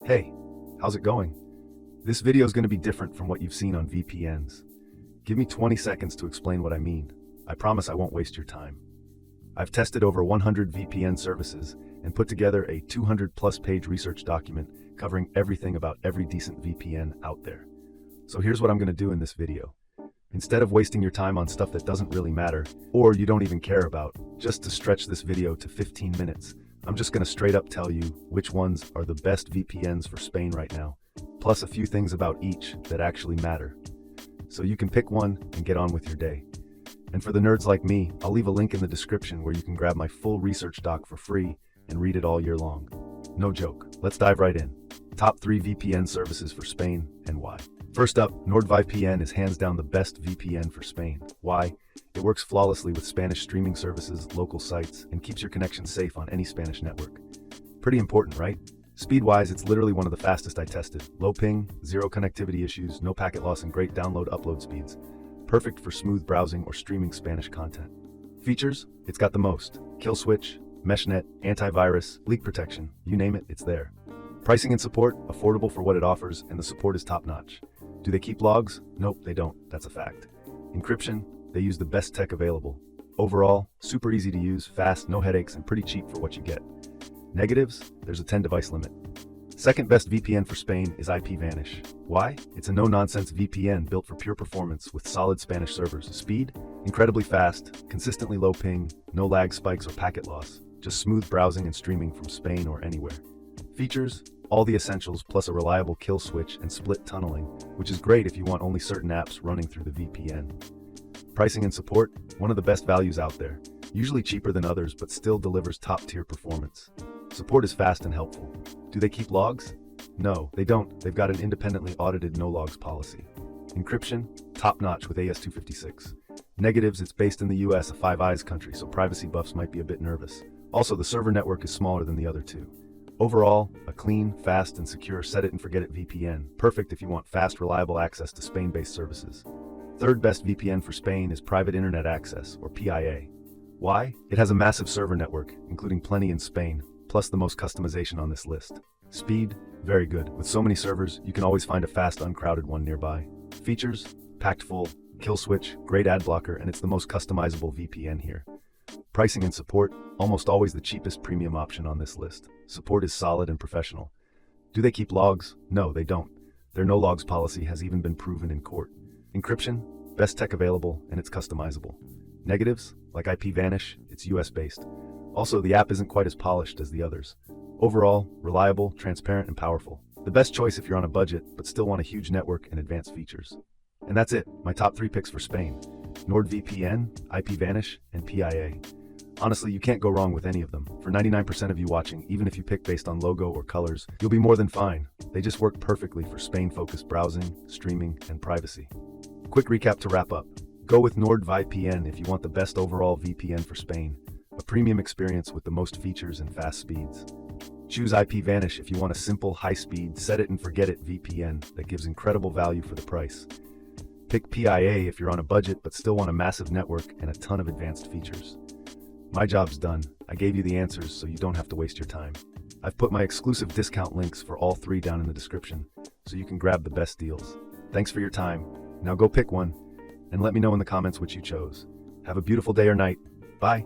Hey, how's it going? This video is going to be different from what you've seen on VPNs. Give me 20 seconds to explain what I mean. I promise I won't waste your time. I've tested over 100 VPN services and put together a 200+ page research document covering everything about every decent VPN out there. So here's what I'm going to do in this video. Instead of wasting your time on stuff that doesn't really matter, or you don't even care about, just to stretch this video to 15 minutes, I'm just going to straight up tell you which ones are the best VPNs for Spain right now, plus a few things about each that actually matter. So you can pick one and get on with your day. And for the nerds like me, I'll leave a link in the description where you can grab my full research doc for free and read it all year long. No joke. Let's dive right in. Top 3 VPN services for Spain and why. First up, NordVPN is hands down the best VPN for Spain. Why? It works flawlessly with Spanish streaming services, local sites, and keeps your connection safe on any Spanish network. Pretty important, right? Speed-wise, it's literally one of the fastest I tested. Low ping, zero connectivity issues, no packet loss, and great download-upload speeds. Perfect for smooth browsing or streaming Spanish content. Features? It's got the most. Kill switch, meshnet, antivirus, leak protection, you name it, it's there. Pricing and support? Affordable for what it offers, and the support is top-notch. Do they keep logs? Nope, they don't. That's a fact. Encryption? They use the best tech available. Overall, super easy to use, fast, no headaches, and pretty cheap for what you get. Negatives? There's a 10-device limit. Second best VPN for Spain is IPVanish. Why? It's a no-nonsense VPN built for pure performance with solid Spanish servers. Speed? Incredibly fast, consistently low ping, no lag spikes or packet loss, just smooth browsing and streaming from Spain or anywhere. Features? All the essentials plus a reliable kill switch and split tunneling, which is great if you want only certain apps running through the VPN. Pricing and support? One of the best values out there. Usually cheaper than others, but still delivers top-tier performance. Support is fast and helpful. Do they keep logs? No, they don't. They've got an independently audited no-logs policy. Encryption? Top-notch with AS256. Negatives? It's based in the US, a Five Eyes country, so privacy buffs might be a bit nervous. Also, the server network is smaller than the other two. Overall, a clean, fast, and secure set-it-and-forget-it VPN. Perfect if you want fast, reliable access to Spain-based services. Third best VPN for Spain is Private Internet Access, or PIA. Why? It has a massive server network, including plenty in Spain, plus the most customization on this list. Speed? Very good. With so many servers, you can always find a fast, uncrowded one nearby. Features? Packed full. Kill switch, great ad blocker, and it's the most customizable VPN here. Pricing and support? Almost always the cheapest premium option on this list. Support is solid and professional. Do they keep logs? No, they don't. Their no-logs policy has even been proven in court. Encryption? Best tech available, and it's customizable. Negatives? Like IPVanish, it's US-based. Also, the app isn't quite as polished as the others. Overall, reliable, transparent, and powerful. The best choice if you're on a budget, but still want a huge network and advanced features. And that's it, my top 3 picks for Spain. NordVPN, IPVanish, and PIA. Honestly, you can't go wrong with any of them. For 99% of you watching, even if you pick based on logo or colors, you'll be more than fine. They just work perfectly for Spain-focused browsing, streaming, and privacy. Quick recap to wrap up. Go with NordVPN if you want the best overall VPN for Spain. A premium experience with the most features and fast speeds. Choose IPVanish if you want a simple, high-speed, set-it-and-forget-it VPN that gives incredible value for the price. Pick PIA if you're on a budget but still want a massive network and a ton of advanced features. My job's done. I gave you the answers so you don't have to waste your time. I've put my exclusive discount links for all 3 down in the description, so you can grab the best deals. Thanks for your time. Now go pick one, and let me know in the comments which you chose. Have a beautiful day or night. Bye.